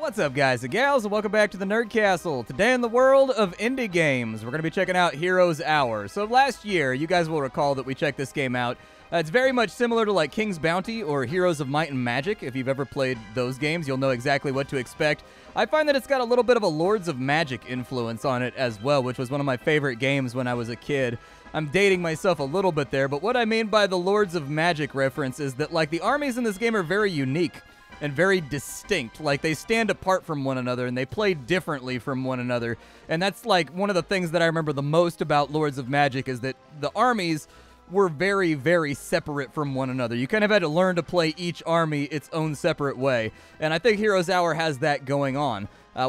What's up, guys and gals, and welcome back to the Nerd Castle. Today in the world of indie games, we're going to be checking out Hero's Hour. So last year, you guys will recall that we checked this game out. It's very much similar to like King's Bounty or Heroes of Might and Magic. If you've ever played those games, you'll know exactly what to expect. I find that it's got a little bit of a Lords of Magic influence on it as well, which was one of my favorite games when I was a kid. I'm dating myself a little bit there, but what I mean by the Lords of Magic reference is that like the armies in this game are very unique and very distinct. Like, they stand apart from one another, and they play differently from one another. And that's, like, one of the things that I remember the most about Lords of Magic is that the armies were very, very separate from one another. You kind of had to learn to play each army its own separate way. And I think Hero's Hour has that going on.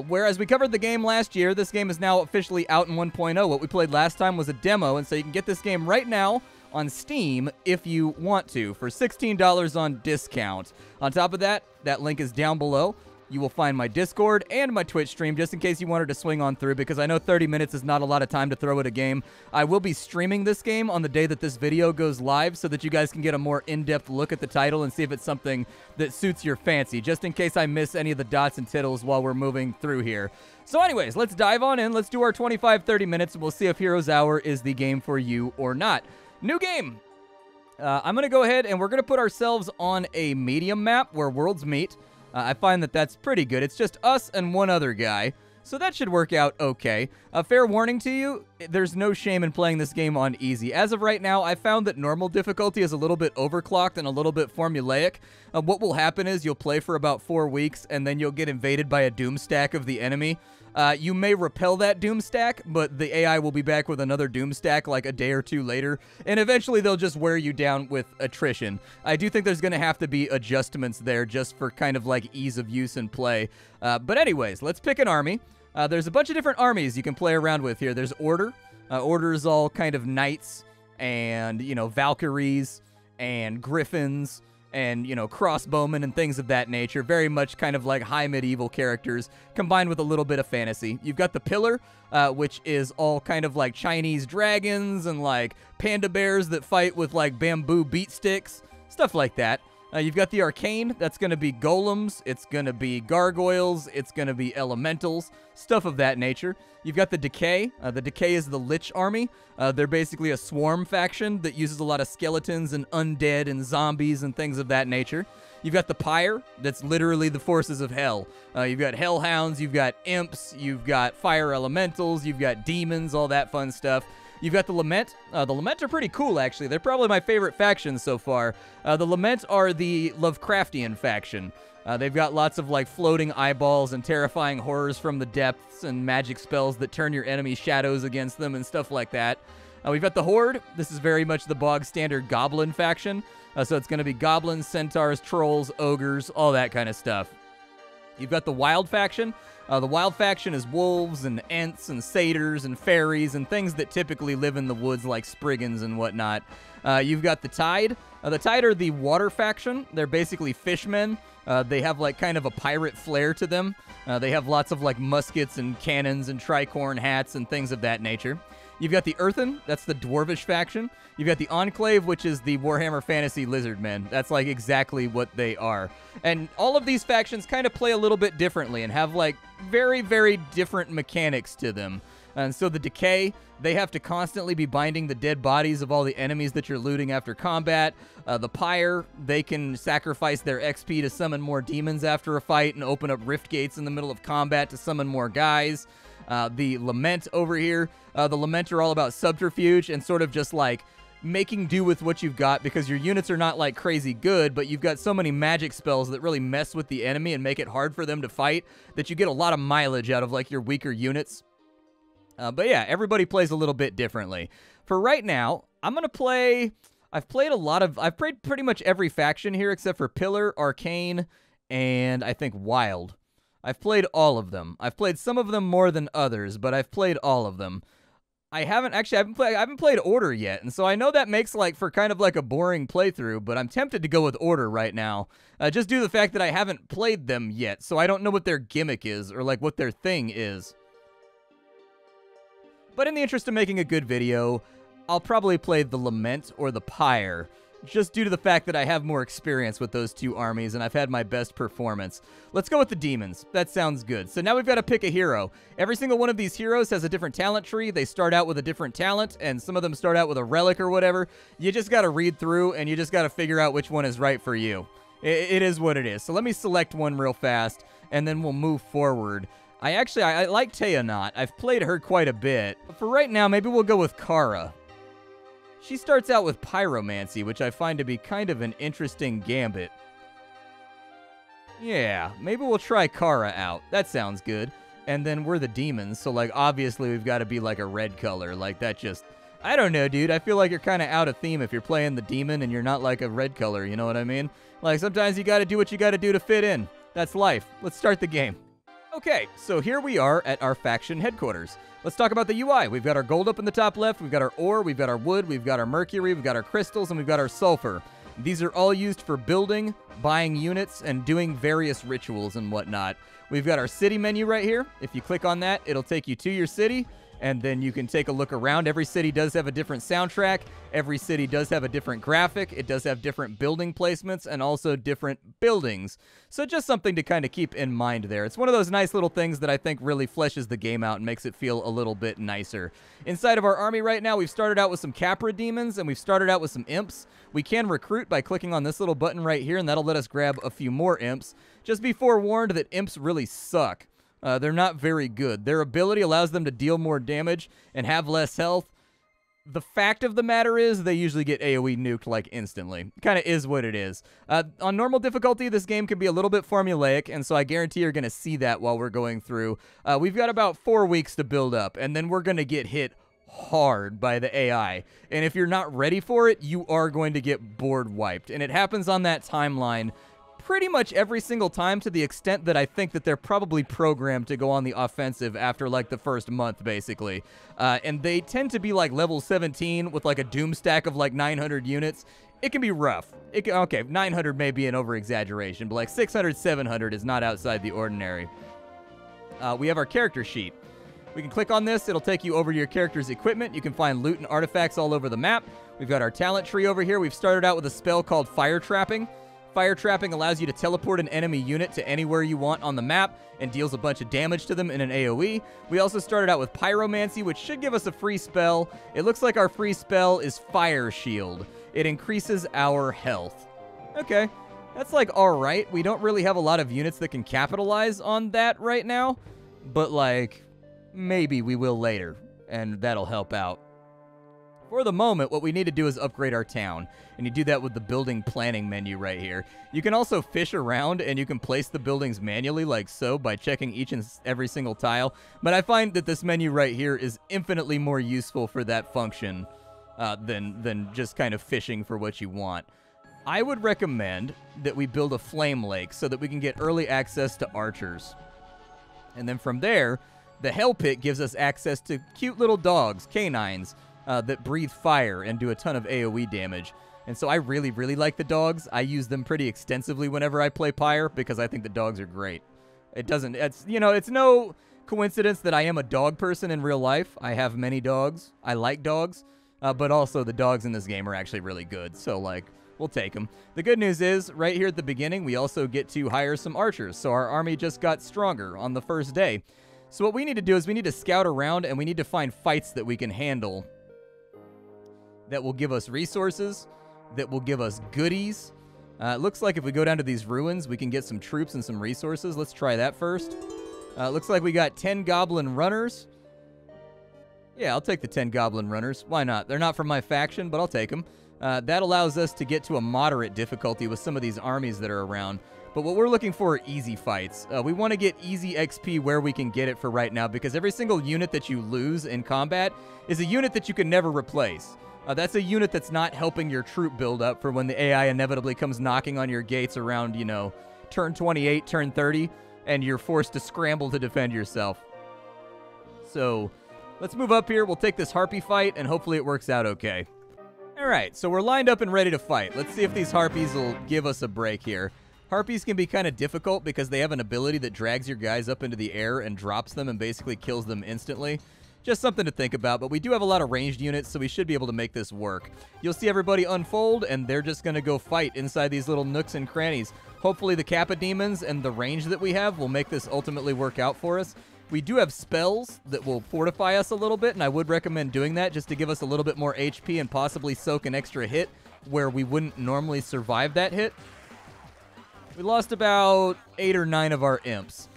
Whereas we covered the game last year, this game is now officially out in 1.0. What we played last time was a demo, and so you can get this game right now on Steam if you want to for $16 on discount. On top of that, that link is down below. You will find my Discord and my Twitch stream just in case you wanted to swing on through, because I know 30 minutes is not a lot of time to throw at a game. I will be streaming this game on the day that this video goes live so that you guys can get a more in-depth look at the title and see if it's something that suits your fancy, just in case I miss any of the dots and tittles while we're moving through here. So anyways, let's dive on in. Let's do our 25-30 minutes, and we'll see if Hero's Hour is the game for you or not. New game. I'm going to go ahead and we're going to put ourselves on a medium map where worlds meet. I find that that's pretty good. It's just us and one other guy, so that should work out okay. A fair warning to you, there's no shame in playing this game on easy. As of right now, I found that normal difficulty is a little bit overclocked and a little bit formulaic. What will happen is you'll play for about 4 weeks, and then you'll get invaded by a doom stack of the enemy. You may repel that doom stack, but the AI will be back with another doom stack like a day or two later, and eventually they'll just wear you down with attrition. I do think there's going to have to be adjustments there just for kind of like ease of use and play. But anyways, let's pick an army. There's a bunch of different armies you can play around with here. There's Order. Order is all kind of knights and, you know, Valkyries and griffins and, you know, crossbowmen and things of that nature. Very much kind of like high medieval characters combined with a little bit of fantasy. You've got the Pillar, which is all kind of like Chinese dragons and like panda bears that fight with like bamboo beat sticks, stuff like that. You've got the Arcane, that's going to be golems, it's going to be gargoyles, it's going to be elementals, stuff of that nature. You've got the Decay. The Decay is the Lich army. They're basically a swarm faction that uses a lot of skeletons and undead and zombies and things of that nature. You've got the Pyre, that's literally the forces of hell. You've got hellhounds, you've got imps, you've got fire elementals, you've got demons, all that fun stuff. You've got the Lament. The Lament are pretty cool, actually. They're probably my favorite faction so far. The Lament are the Lovecraftian faction. They've got lots of, like, floating eyeballs and terrifying horrors from the depths and magic spells that turn your enemy's shadows against them and stuff like that. We've got the Horde. This is very much the bog standard Goblin faction. So it's going to be goblins, centaurs, trolls, ogres, all that kind of stuff. You've got the Wild faction. The Wild faction is wolves and ents and satyrs and fairies and things that typically live in the woods like spriggans and whatnot. You've got the Tide. The Tide are the water faction. They're basically fishmen. They have like kind of a pirate flair to them. They have lots of like muskets and cannons and tricorn hats and things of that nature. You've got the Earthen, that's the Dwarvish faction. You've got the Enclave, which is the Warhammer Fantasy Lizardmen. That's like exactly what they are. And all of these factions kind of play a little bit differently and have like very, very different mechanics to them. And so the Decay, they have to constantly be binding the dead bodies of all the enemies that you're looting after combat. The Pyre, they can sacrifice their XP to summon more demons after a fight and open up rift gates in the middle of combat to summon more guys. The Lament over here, the Lament are all about subterfuge and sort of just like making do with what you've got, because your units are not like crazy good, but you've got so many magic spells that really mess with the enemy and make it hard for them to fight that you get a lot of mileage out of like your weaker units. But yeah, everybody plays a little bit differently. For right now, I'm going to play... I've played pretty much every faction here except for Pillar, Arcane, and I think Wild. I've played all of them. I've played some of them more than others, but I've played all of them. I haven't played Order yet, and so I know that makes like for kind of like a boring playthrough, but I'm tempted to go with Order right now. Just due to the fact that I haven't played them yet, so I don't know what their gimmick is or like what their thing is. But in the interest of making a good video, I'll probably play the Lament or the Pyre, just due to the fact that I have more experience with those two armies and I've had my best performance. Let's go with the demons. That sounds good. So now we've got to pick a hero. Every single one of these heroes has a different talent tree. They start out with a different talent, and some of them start out with a relic or whatever. You just got to read through, and you just got to figure out which one is right for you. It is what it is. So let me select one real fast, and then we'll move forward. I like Teonot. I've played her quite a bit. But for right now, maybe we'll go with Kara. She starts out with Pyromancy, which I find to be kind of an interesting gambit. Yeah, maybe we'll try Kara out. That sounds good. And then we're the demons, so, like, obviously we've got to be, like, a red color. Like, that just... I don't know, dude. I feel like you're kind of out of theme if you're playing the demon and you're not, like, a red color, you know what I mean? Like, sometimes you got to do what you got to do to fit in. That's life. Let's start the game. Okay, so here we are at our faction headquarters. Let's talk about the UI. We've got our gold up in the top left, we've got our ore, we've got our wood, we've got our mercury, we've got our crystals, and we've got our sulfur. These are all used for building, buying units, and doing various rituals and whatnot. We've got our city menu right here. If you click on that, it'll take you to your city, and then you can take a look around. Every city does have a different soundtrack. Every city does have a different graphic. It does have different building placements and also different buildings. So just something to kind of keep in mind there. It's one of those nice little things that I think really fleshes the game out and makes it feel a little bit nicer. Inside of our army right now, we've started out with some Capra demons, and we've started out with some imps. We can recruit by clicking on this little button right here, and that'll let us grab a few more imps. Just be forewarned that imps really suck. They're not very good. Their ability allows them to deal more damage and have less health. The fact of the matter is they usually get AoE nuked, like, instantly. Kind of is what it is. On normal difficulty, this game can be a little bit formulaic, and so I guarantee you're going to see that while we're going through. We've got about 4 weeks to build up, and then we're going to get hit hard by the AI. And if you're not ready for it, you are going to get board wiped. And it happens on that timeline pretty much every single time, to the extent that I think that they're probably programmed to go on the offensive after, like, the first month, basically. And they tend to be, like, level 17 with, like, a doom stack of, like, 900 units. It can be rough. Okay, 900 may be an over-exaggeration, but, like, 600, 700 is not outside the ordinary. We have our character sheet. We can click on this. It'll take you over to your character's equipment. You can find loot and artifacts all over the map. We've got our talent tree over here. We've started out with a spell called Fire Trapping. Fire Trapping allows you to teleport an enemy unit to anywhere you want on the map and deals a bunch of damage to them in an AoE. We also started out with Pyromancy, which should give us a free spell. It looks like our free spell is Fire Shield. It increases our health. Okay, that's like alright. We don't really have a lot of units that can capitalize on that right now, but like, maybe we will later, and that'll help out. For the moment, what we need to do is upgrade our town, and you do that with the building planning menu right here. You can also fish around, and you can place the buildings manually like so by checking each and every single tile, but I find that this menu right here is infinitely more useful for that function than just kind of fishing for what you want. I would recommend that we build a flame lake so that we can get early access to archers. And then from there, the Hell Pit gives us access to cute little dogs, canines, that breathe fire and do a ton of AoE damage. And so I really, really like the dogs. I use them pretty extensively whenever I play Pyre because I think the dogs are great. It's no coincidence that I am a dog person in real life. I have many dogs. I like dogs. But also the dogs in this game are actually really good. So, like, we'll take them. The good news is, right here at the beginning, we also get to hire some archers. So our army just got stronger on the first day. So what we need to do is we need to scout around and we need to find fights that we can handle that will give us resources, that will give us goodies. It looks like if we go down to these ruins, we can get some troops and some resources. Let's try that first. Looks like we got 10 goblin runners. Yeah, I'll take the 10 goblin runners. Why not? They're not from my faction, but I'll take them. That allows us to get to a moderate difficulty with some of these armies that are around. But what we're looking for are easy fights. We want to get easy XP where we can get it for right now, because every single unit that you lose in combat is a unit that you can never replace. That's a unit that's not helping your troop build up for when the AI inevitably comes knocking on your gates around, you know, turn 28, turn 30, and you're forced to scramble to defend yourself. So let's move up here. We'll take this Harpy Fight, and hopefully it works out okay. All right, so we're lined up and ready to fight. Let's see if these Harpies will give us a break here. Harpies can be kind of difficult because they have an ability that drags your guys up into the air and drops them and basically kills them instantly. Just something to think about, but we do have a lot of ranged units, so we should be able to make this work. You'll see everybody unfold, and they're just going to go fight inside these little nooks and crannies. Hopefully the Kappa Demons and the range that we have will make this ultimately work out for us. We do have spells that will fortify us a little bit, and I would recommend doing that just to give us a little bit more HP and possibly soak an extra hit where we wouldn't normally survive that hit. We lost about 8 or 9 of our imps.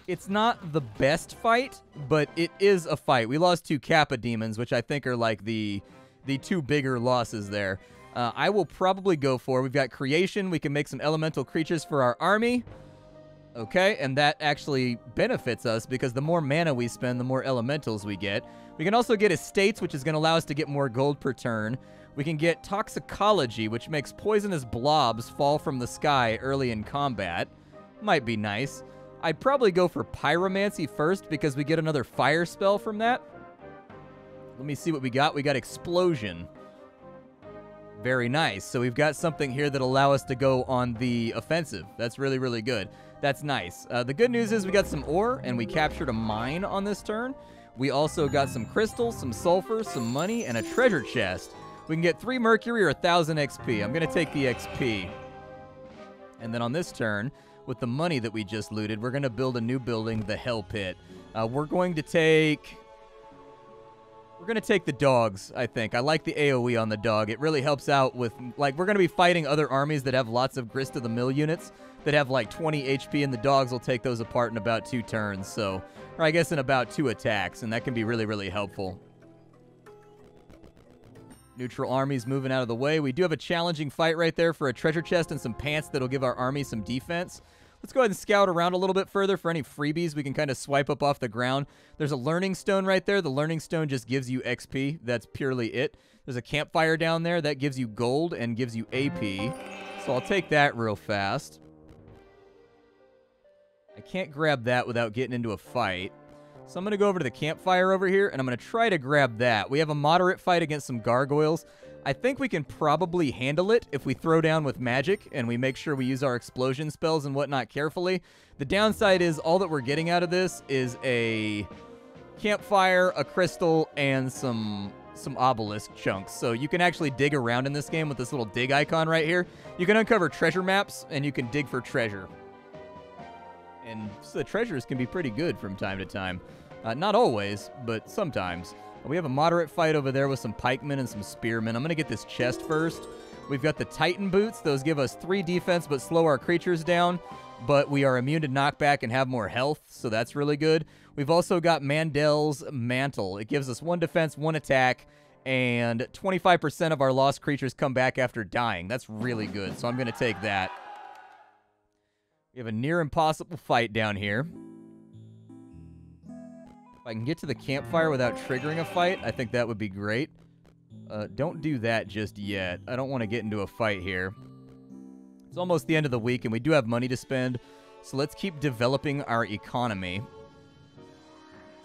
It's not the best fight, but it is a fight. We lost 2 Kappa Demons, which I think are like the 2 bigger losses there. I will probably go for, we've got Creation. We can make some elemental creatures for our army. Okay, and that actually benefits us because the more mana we spend, the more elementals we get. We can also get Estates, which is going to allow us to get more gold per turn. We can get Toxicology, which makes poisonous blobs fall from the sky early in combat. Might be nice. I'd probably go for Pyromancy first because we get another fire spell from that. Let me see what we got. We got Explosion. Very nice. So we've got something here that'll allow us to go on the offensive. That's really, really good. That's nice. The good news is we got some ore, and we captured a mine on this turn. We also got some crystals, some sulfur, some money, and a treasure chest. We can get 3 mercury or 1,000 XP. I'm going to take the XP. And then on this turn, with the money that we just looted, we're going to build a new building, the Hell Pit. We're going to take the dogs, I think. I like the AoE on the dog. It really helps out with, like, we're going to be fighting other armies that have lots of Grist of the Mill units that have, like, 20 HP, and the dogs will take those apart in about 2 turns, so, or I guess in about 2 attacks, and that can be really, really helpful. Neutral armies moving out of the way. We do have a challenging fight right there for a treasure chest and some pants that'll give our army some defense. Let's go ahead and scout around a little bit further for any freebies we can kind of swipe up off the ground. There's a learning stone right there. The learning stone just gives you XP. That's purely it. There's a campfire down there. That gives you gold and gives you AP. So I'll take that real fast. I can't grab that without getting into a fight. So I'm going to go over to the campfire over here, and I'm going to try to grab that. We have a moderate fight against some gargoyles. I think we can probably handle it if we throw down with magic and we make sure we use our explosion spells and whatnot carefully. The downside is all that we're getting out of this is a campfire, a crystal, and some obelisk chunks. So you can actually dig around in this game with this little dig icon right here. You can uncover treasure maps, and you can dig for treasure. And so the treasures can be pretty good from time to time. Not always, but sometimes. We have a moderate fight over there with some pikemen and some spearmen. I'm going to get this chest first. We've got the Titan boots. Those give us 3 defense but slow our creatures down. But we are immune to knockback and have more health, so that's really good. We've also got Mandel's Mantle. It gives us 1 defense, 1 attack, and 25% of our lost creatures come back after dying. That's really good, so I'm going to take that. We have a near impossible fight down here. If I can get to the campfire without triggering a fight, I think that would be great. Don't do that just yet. I don't want to get into a fight here. It's almost the end of the week, and we do have money to spend, so let's keep developing our economy.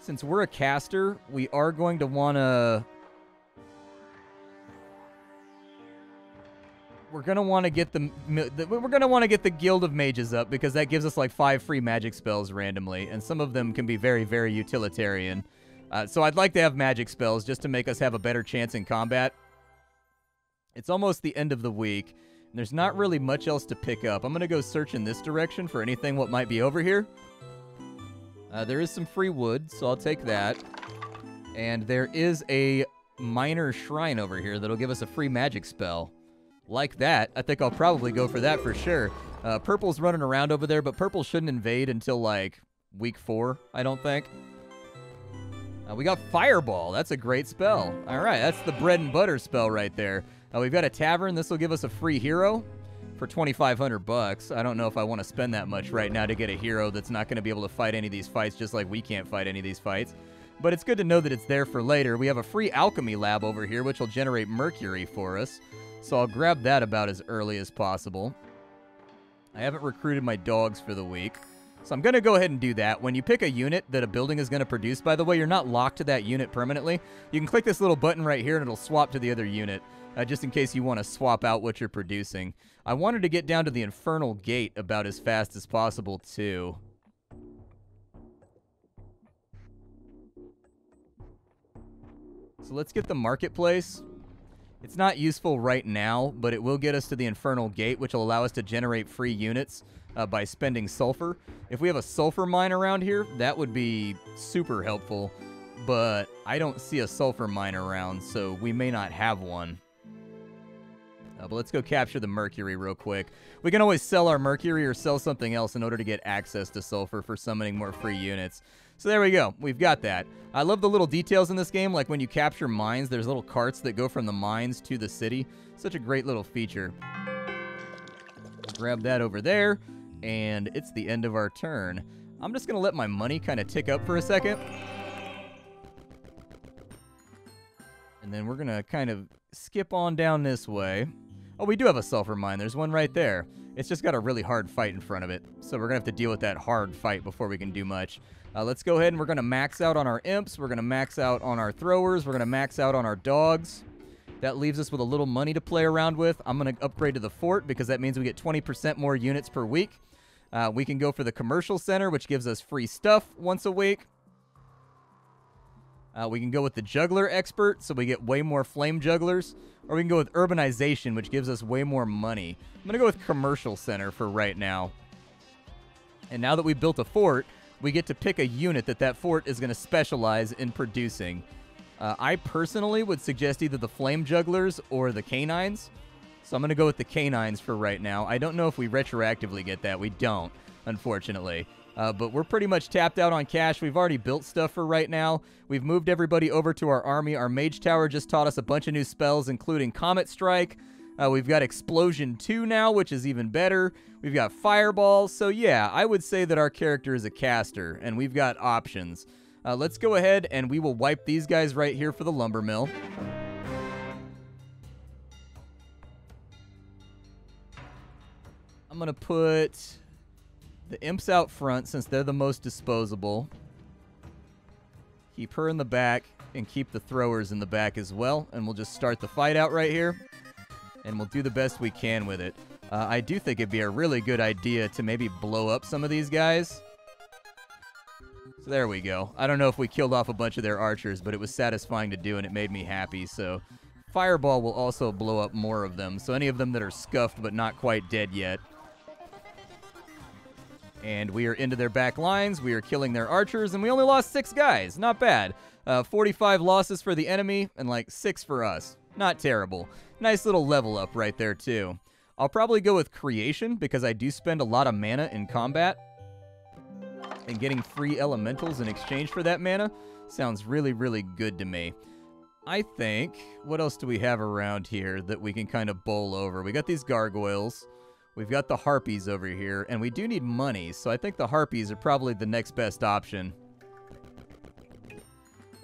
Since we're a caster, we are going to want to... We're going to want to get the Guild of Mages up because that gives us like 5 free magic spells randomly, and some of them can be very, very utilitarian. So I'd like to have magic spells just to make us have a better chance in combat. It's almost the end of the week, and there's not really much else to pick up. I'm going to go search in this direction for anything what might be over here. There is some free wood, so I'll take that. And there is a minor shrine over here that'll give us a free magic spell. Like that. I think I'll probably go for that for sure. Purple's running around over there, but Purple shouldn't invade until, like, week 4, I don't think. We got Fireball. That's a great spell. All right, that's the bread and butter spell right there. We've got a Tavern. This will give us a free hero for 2,500 bucks. I don't know if I want to spend that much right now to get a hero that's not going to be able to fight any of these fights, just like we can't fight any of these fights. But it's good to know that it's there for later. We have a free alchemy lab over here, which will generate mercury for us. So I'll grab that about as early as possible. I haven't recruited my dogs for the week, so I'm going to go ahead and do that. When you pick a unit that a building is going to produce, by the way, you're not locked to that unit permanently. You can click this little button right here, and it'll swap to the other unit, just in case you want to swap out what you're producing. I wanted to get down to the Infernal Gate about as fast as possible, too. So let's get the marketplace. It's not useful right now, but it will get us to the Infernal Gate, which will allow us to generate free units by spending sulfur. If we have a sulfur mine around here, that would be super helpful, but I don't see a sulfur mine around, so we may not have one. But let's go capture the mercury real quick. We can always sell our mercury or sell something else in order to get access to sulfur for summoning more free units. So there we go. We've got that. I love the little details in this game, like when you capture mines, there's little carts that go from the mines to the city. Such a great little feature. Grab that over there, and it's the end of our turn. I'm just going to let my money kind of tick up for a second. And then we're going to kind of skip on down this way. Oh, we do have a sulfur mine. There's one right there. It's just got a really hard fight in front of it. So we're going to have to deal with that hard fight before we can do much. Let's go ahead and we're going to max out on our imps. We're going to max out on our throwers. We're going to max out on our dogs. That leaves us with a little money to play around with. I'm going to upgrade to the fort because that means we get 20% more units per week. We can go for the commercial center, which gives us free stuff once a week. We can go with the juggler expert, so we get way more flame jugglers. Or we can go with urbanization, which gives us way more money. I'm going to go with commercial center for right now. And now that we've built a fort, we get to pick a unit that fort is going to specialize in producing. I personally would suggest either the flame jugglers or the canines. So I'm going to go with the canines for right now. I don't know if we retroactively get that. We don't, unfortunately. But we're pretty much tapped out on cash. We've already built stuff for right now. We've moved everybody over to our army. Our mage tower just taught us a bunch of new spells, including Comet Strike. We've got Explosion 2 now, which is even better. We've got Fireballs. So yeah, I would say that our character is a caster, and we've got options. Let's go ahead, and we will wipe these guys right here for the lumber mill. I'm going to put the imps out front since they're the most disposable. Keep her in the back and keep the throwers in the back as well. And we'll just start the fight out right here. And we'll do the best we can with it. I do think it'd be a really good idea to maybe blow up some of these guys. So there we go. I don't know if we killed off a bunch of their archers, but it was satisfying to do and it made me happy. So Fireball will also blow up more of them. So any of them that are scuffed but not quite dead yet. And we are into their back lines. We are killing their archers, and we only lost 6 guys. Not bad. 45 losses for the enemy, and like 6 for us. Not terrible. Nice little level up right there, too. I'll probably go with creation, because I do spend a lot of mana in combat. And getting free elementals in exchange for that mana sounds really, really good to me. I think, what else do we have around here that we can kind of bowl over? We got these gargoyles. We've got the harpies over here, and we do need money, so I think the harpies are probably the next best option.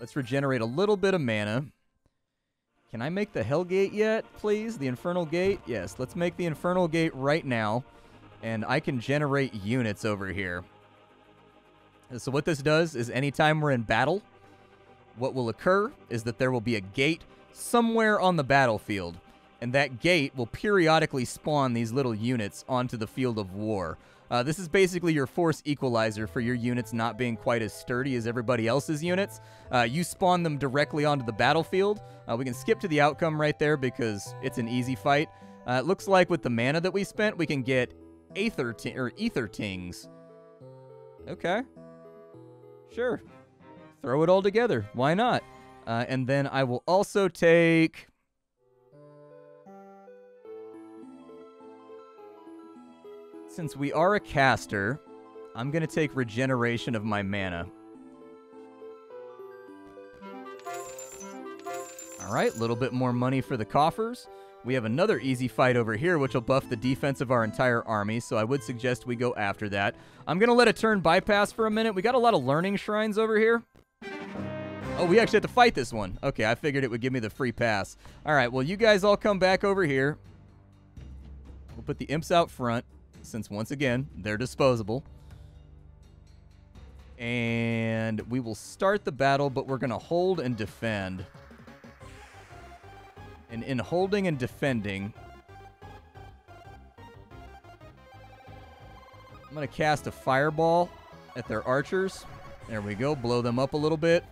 Let's regenerate a little bit of mana. Can I make the Hell Gate yet, please? The Infernal Gate? Yes, let's make the Infernal Gate right now, and I can generate units over here. So what this does is anytime we're in battle, what will occur is that there will be a gate somewhere on the battlefield. And that gate will periodically spawn these little units onto the field of war. This is basically your force equalizer for your units not being quite as sturdy as everybody else's units. You spawn them directly onto the battlefield. We can skip to the outcome right there because it's an easy fight. It looks like with the mana that we spent, we can get Ether Tings. Okay. Sure. Throw it all together. Why not? And then I will also take... Since we are a caster, I'm going to take regeneration of my mana. Alright, a little bit more money for the coffers. We have another easy fight over here, which will buff the defense of our entire army, so I would suggest we go after that. I'm going to let a turn bypass for a minute. We got a lot of learning shrines over here. Oh, we actually have to fight this one. Okay, I figured it would give me the free pass. Alright, well, you guys all come back over here. We'll put the imps out front. Since, once again, they're disposable. And we will start the battle, but we're going to hold and defend. And in holding and defending, I'm going to cast a fireball at their archers. There we go. Blow them up a little bit.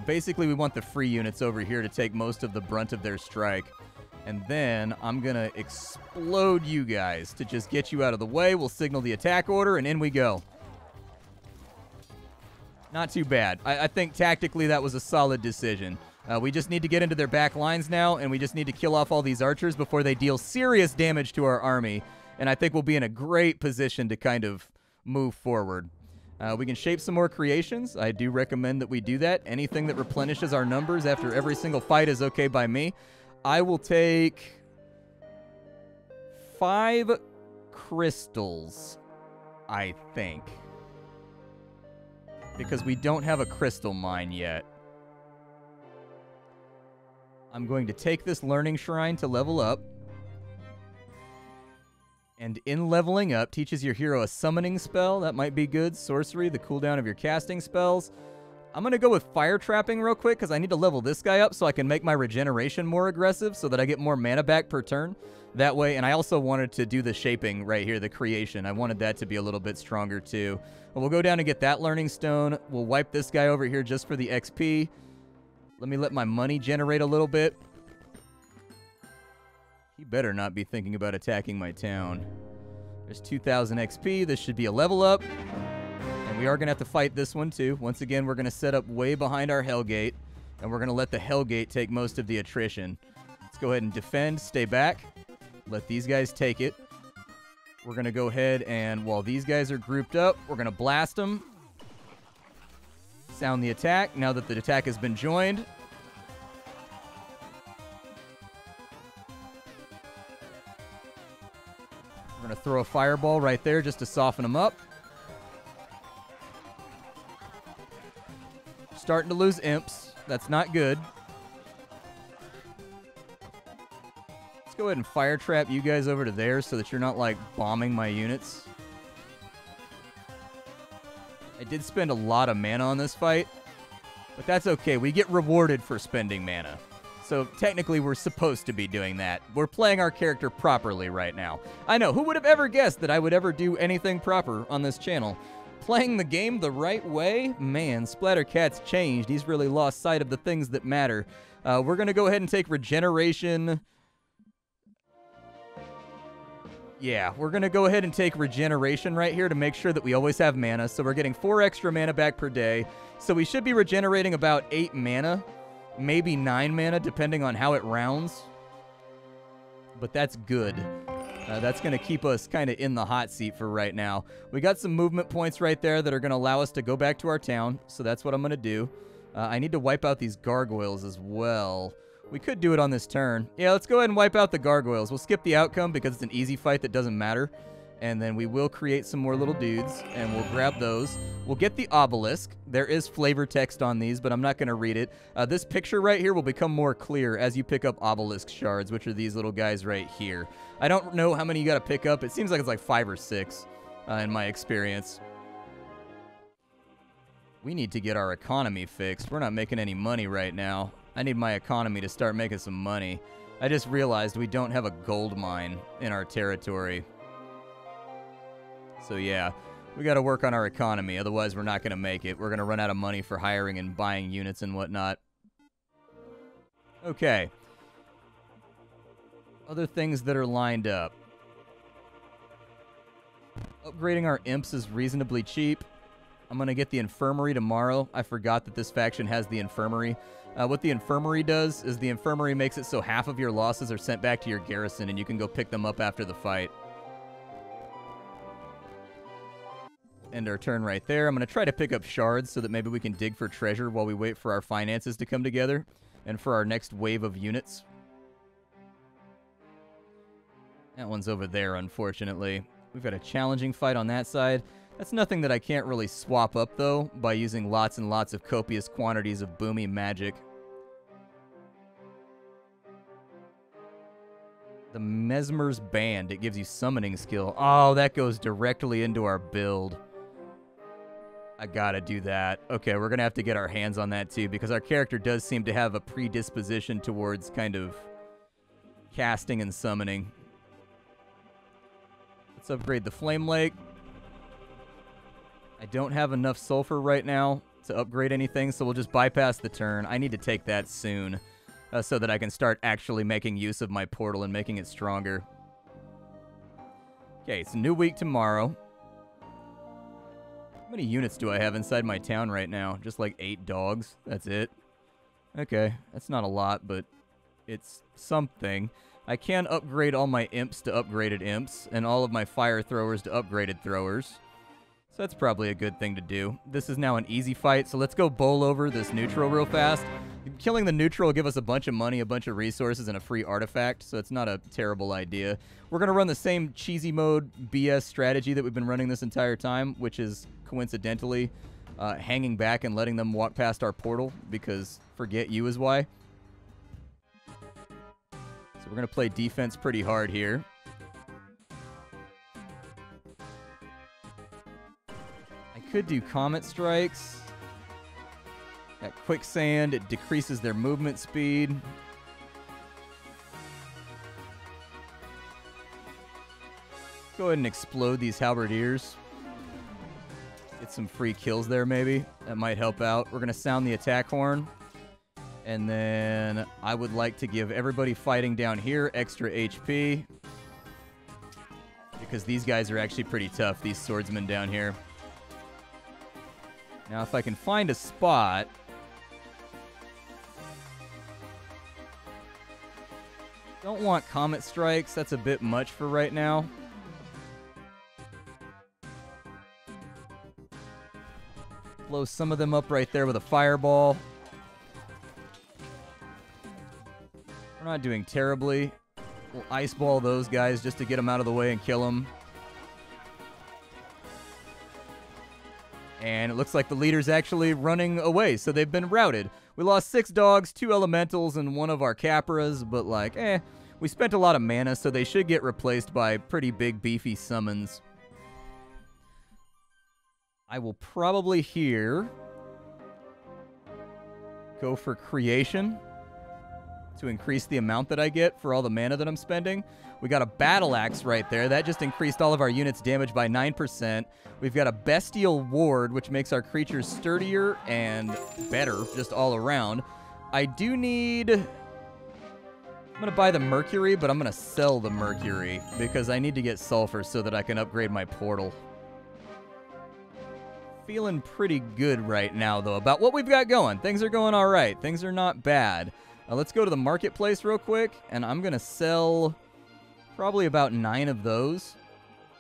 Basically, we want the free units over here to take most of the brunt of their strike. And then I'm going to explode you guys to just get you out of the way. We'll signal the attack order, and in we go. Not too bad. I think tactically that was a solid decision. We just need to get into their back lines now, and we just need to kill off all these archers before they deal serious damage to our army. And I think we'll be in a great position to kind of move forward. We can shape some more creations. I do recommend that we do that. Anything that replenishes our numbers after every single fight is okay by me. I will take 5 crystals, I think. Because we don't have a crystal mine yet. I'm going to take this learning shrine to level up. And in leveling up, teaches your hero a summoning spell. That might be good. Sorcery, the cooldown of your casting spells. I'm going to go with fire trapping real quick because I need to level this guy up so I can make my regeneration more aggressive so that I get more mana back per turn. That way, and I also wanted to do the shaping right here, the creation. I wanted that to be a little bit stronger too. But we'll go down and get that learning stone. We'll wipe this guy over here just for the XP. Let me let my money generate a little bit. He better not be thinking about attacking my town. There's 2,000 XP. This should be a level up. And we are going to have to fight this one too. Once again, we're going to set up way behind our Hellgate. And we're going to let the Hellgate take most of the attrition. Let's go ahead and defend. Stay back. Let these guys take it. We're going to go ahead and, while these guys are grouped up, we're going to blast them. Sound the attack. Now that the attack has been joined. We're going to throw a fireball right there just to soften them up. Starting to lose imps. That's not good. Let's go ahead and fire trap you guys over to there so that you're not, like, bombing my units. I did spend a lot of mana on this fight, but that's okay. We get rewarded for spending mana. So technically, we're supposed to be doing that. We're playing our character properly right now. I know, who would have ever guessed that I would ever do anything proper on this channel? Playing the game the right way? Man, Splattercat's changed. He's really lost sight of the things that matter. We're going to go ahead and take regeneration. Yeah, we're going to go ahead and take regeneration right here to make sure that we always have mana. So we're getting 4 extra mana back per day. So we should be regenerating about 8 mana. Maybe 9 mana, depending on how it rounds. But that's good. That's going to keep us kind of in the hot seat for right now. We got some movement points right there that are going to allow us to go back to our town. So that's what I'm going to do. I need to wipe out these gargoyles as well. We could do it on this turn. Yeah, let's go ahead and wipe out the gargoyles. We'll skip the outcome because it's an easy fight that doesn't matter. And then we will create some more little dudes, and we'll grab those. We'll get the obelisk. There is flavor text on these, but I'm not going to read it. This picture right here will become more clear as you pick up obelisk shards, which are these little guys right here. I don't know how many you got to pick up. It seems like it's like 5 or 6 in my experience. We need to get our economy fixed. We're not making any money right now. I need my economy to start making some money. I just realized we don't have a gold mine in our territory. So yeah, we got to work on our economy, otherwise we're not going to make it. We're going to run out of money for hiring and buying units and whatnot. Okay. Other things that are lined up. Upgrading our imps is reasonably cheap. I'm going to get the infirmary tomorrow. I forgot that this faction has the infirmary. What the infirmary does is the infirmary makes it so half of your losses are sent back to your garrison and you can go pick them up after the fight. End our turn right there. I'm going to try to pick up shards so that maybe we can dig for treasure while we wait for our finances to come together and for our next wave of units. That one's over there, unfortunately. We've got a challenging fight on that side. That's nothing that I can't really swap up, though, by using lots and lots of copious quantities of boomy magic. The Mesmer's Band. It gives you summoning skill. Oh, that goes directly into our build. I gotta do that. Okay, we're gonna have to get our hands on that too, because our character does seem to have a predisposition towards kind of casting and summoning. Let's upgrade the Flame Lake. I don't have enough sulfur right now to upgrade anything, so we'll just bypass the turn. I need to take that soon so that I can start actually making use of my portal and making it stronger. Okay, it's a new week tomorrow. How many units do I have inside my town right now? Just like 8 dogs. That's it. Okay, that's not a lot, but it's something. I can upgrade all my imps to upgraded imps, and all of my fire throwers to upgraded throwers. So that's probably a good thing to do. This is now an easy fight, so let's go bowl over this neutral real fast. Killing the neutral will give us a bunch of money, a bunch of resources, and a free artifact, so it's not a terrible idea. We're going to run the same cheesy mode BS strategy that we've been running this entire time, which is coincidentally hanging back and letting them walk past our portal, because forget you is why. So we're going to play defense pretty hard here. I could do Comet Strikes. At Quicksand, it decreases their movement speed. Go ahead and explode these halberdiers. Get some free kills there, maybe. That might help out. We're going to sound the attack horn. And then I would like to give everybody fighting down here extra HP. Because these guys are actually pretty tough, these swordsmen down here. Now, if I can find a spot... Don't want Comet Strikes. That's a bit much for right now. Blow some of them up right there with a fireball. We're not doing terribly. We'll ice ball those guys just to get them out of the way and kill them. And it looks like the leader's actually running away, so they've been routed. We lost 6 dogs, 2 elementals, and 1 of our Capras, but like, we spent a lot of mana, so they should get replaced by pretty big, beefy summons. I will probably here go for Creation to increase the amount that I get for all the mana that I'm spending. We got a Battle Axe right there. That just increased all of our units' damage by 9%. We've got a Bestial Ward, which makes our creatures sturdier and better just all around. I do need... I'm going to buy the Mercury, but I'm going to sell the Mercury because I need to get Sulfur so that I can upgrade my portal. Feeling pretty good right now, though, about what we've got going. Things are going all right. Things are not bad. Let's go to the marketplace real quick, and I'm going to sell probably about 9 of those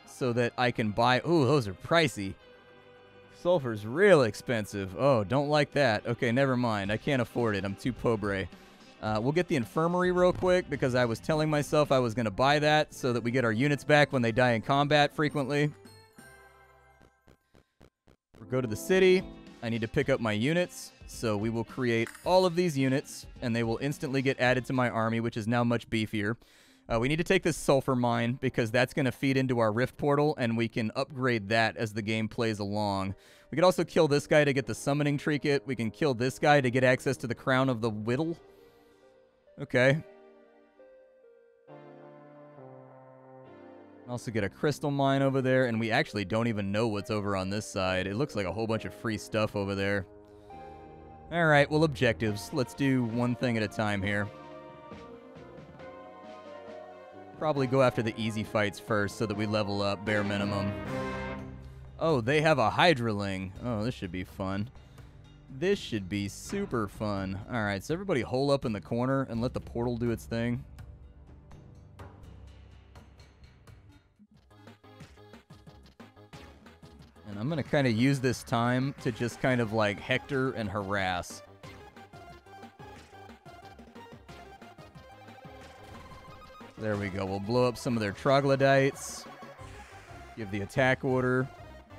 so that I can buy... Ooh, those are pricey. Sulfur's real expensive. Oh, don't like that. Okay, never mind. I can't afford it. I'm too pobre. We'll get the infirmary real quick because I was telling myself I was going to buy that so that we get our units back when they die in combat frequently. We'll go to the city. I need to pick up my units, so we will create all of these units, and they will instantly get added to my army, which is now much beefier. We need to take this sulfur mine because that's going to feed into our rift portal, and we can upgrade that as the game plays along. We could also kill this guy to get the summoning trinket. We can kill this guy to get access to the crown of the whittle. Okay. Also get a crystal mine over there, and we actually don't even know what's over on this side. It looks like a whole bunch of free stuff over there. Alright, well, objectives. Let's do one thing at a time here. Probably go after the easy fights first so that we level up, bare minimum. Oh, they have a Hydraling. Oh, this should be fun. This should be super fun. Alright, so everybody hole up in the corner and let the portal do its thing. And I'm going to kind of use this time to just kind of like hector and harass. There we go. We'll blow up some of their troglodytes. Give the attack order.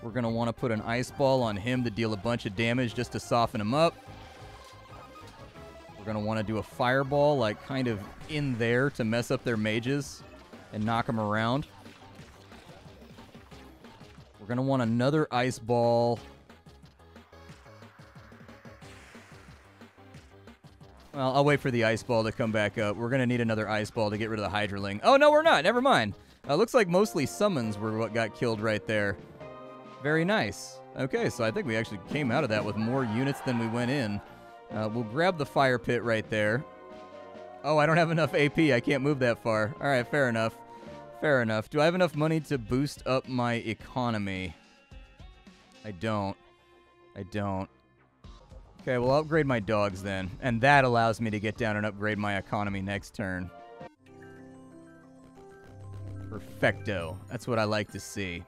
We're going to want to put an ice ball on him to deal a bunch of damage just to soften him up. We're going to want to do a fireball like kind of in there to mess up their mages and knock them around. We're going to want another ice ball. Well, I'll wait for the ice ball to come back up. We're going to need another ice ball to get rid of the Hydraling. Oh, no, we're not. Never mind. Looks like mostly summons were what got killed right there. Very nice. Okay, so I think we actually came out of that with more units than we went in. We'll grab the fire pit right there. Oh, I don't have enough AP. I can't move that far. All right, fair enough. Fair enough. Do I have enough money to boost up my economy? I don't. I don't. Okay, well, I'll upgrade my dogs then. And that allows me to get down and upgrade my economy next turn. Perfecto. That's what I like to see.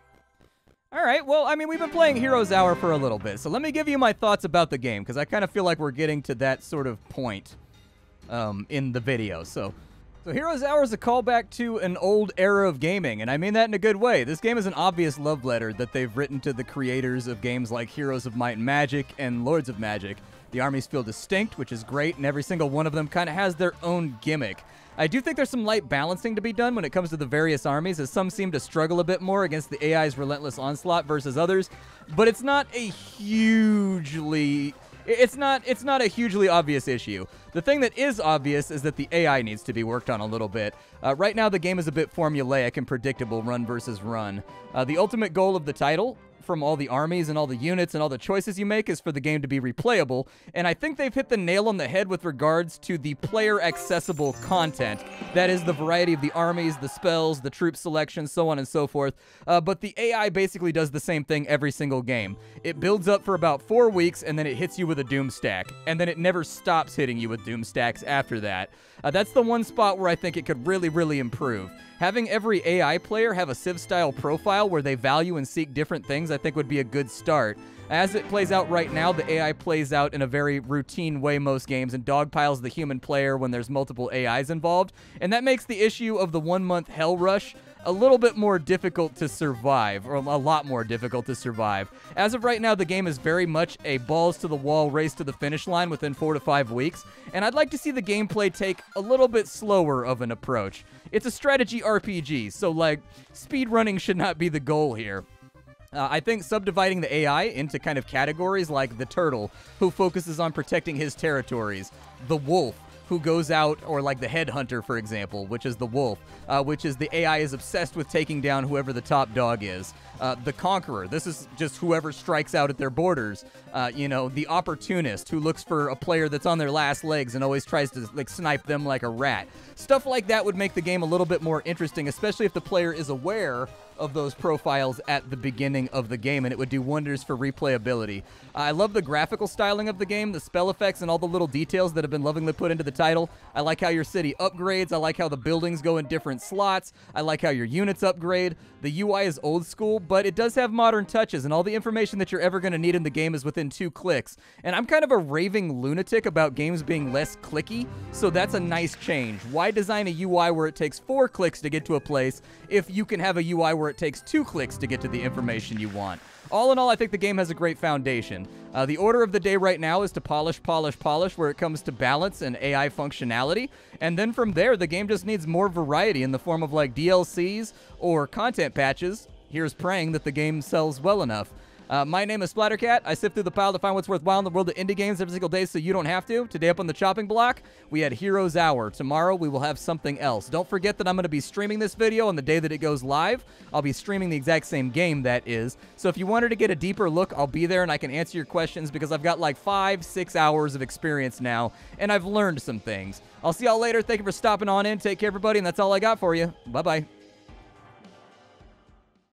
All right, well, I mean, we've been playing Heroes Hour for a little bit, so let me give you my thoughts about the game, because I kind of feel like we're getting to that sort of point in the video. So Heroes Hour is a callback to an old era of gaming, and I mean that in a good way. This game is an obvious love letter that they've written to the creators of games like Heroes of Might and Magic and Lords of Magic. The armies feel distinct, which is great, and every single one of them kind of has their own gimmick. I do think there's some light balancing to be done when it comes to the various armies, as some seem to struggle a bit more against the AI's relentless onslaught versus others, but it's not a hugely... It's not a hugely obvious issue. The thing that is obvious is that the AI needs to be worked on a little bit. Right now, the game is a bit formulaic and predictable, run versus run. The ultimate goal of the title, from all the armies and all the units and all the choices you make, is for the game to be replayable, and I think they've hit the nail on the head with regards to the player-accessible content. That is the variety of the armies, the spells, the troop selection, so on and so forth, but the AI basically does the same thing every single game. It builds up for about 4 weeks, and then it hits you with a doom stack, and then it never stops hitting you with doom stacks after that. That's the one spot where I think it could really, really improve. Having every AI player have a Civ-style profile where they value and seek different things, I think would be a good start. As it plays out right now, the AI plays out in a very routine way most games and dogpiles the human player when there's multiple AIs involved, and that makes the issue of the 1 month hell rush a little bit more difficult to survive, or a lot more difficult to survive. As of right now, the game is very much a balls-to-the-wall race to the finish line within 4 to 5 weeks, and I'd like to see the gameplay take a little bit slower of an approach. It's a strategy RPG, so, like, speedrunning should not be the goal here. I think subdividing the AI into kind of categories like the turtle, who focuses on protecting his territories, the wolf, who goes out, or like the headhunter, for example, which is the wolf, which is the AI is obsessed with taking down whoever the top dog is. The conqueror, this is just whoever strikes out at their borders. You know, the opportunist, who looks for a player that's on their last legs and always tries to like snipe them like a rat. Stuff like that would make the game a little bit more interesting, especially if the player is aware of those profiles at the beginning of the game, and it would do wonders for replayability. I love the graphical styling of the game, the spell effects, and all the little details that have been lovingly put into the title. I like how your city upgrades. I like how the buildings go in different slots. I like how your units upgrade. The UI is old school, but it does have modern touches, and all the information that you're ever going to need in the game is within 2 clicks. And I'm kind of a raving lunatic about games being less clicky, so that's a nice change. Why design a UI where it takes 4 clicks to get to a place if you can have a UI where it takes 2 clicks to get to the information you want? All in all, I think the game has a great foundation. The order of the day right now is to polish, polish, polish where it comes to balance and AI functionality. And then from there, the game just needs more variety in the form of like DLCs or content patches. Here's praying that the game sells well enough. My name is Splattercat. I sift through the pile to find what's worthwhile in the world of indie games every single day so you don't have to. Today up on the chopping block, we had Heroes Hour. Tomorrow, we will have something else. Don't forget that I'm going to be streaming this video on the day that it goes live. I'll be streaming the exact same game, that is. So if you wanted to get a deeper look, I'll be there and I can answer your questions because I've got like 5-6 hours of experience now, and I've learned some things. I'll see y'all later. Thank you for stopping on in. Take care, everybody, and that's all I got for you. Bye-bye.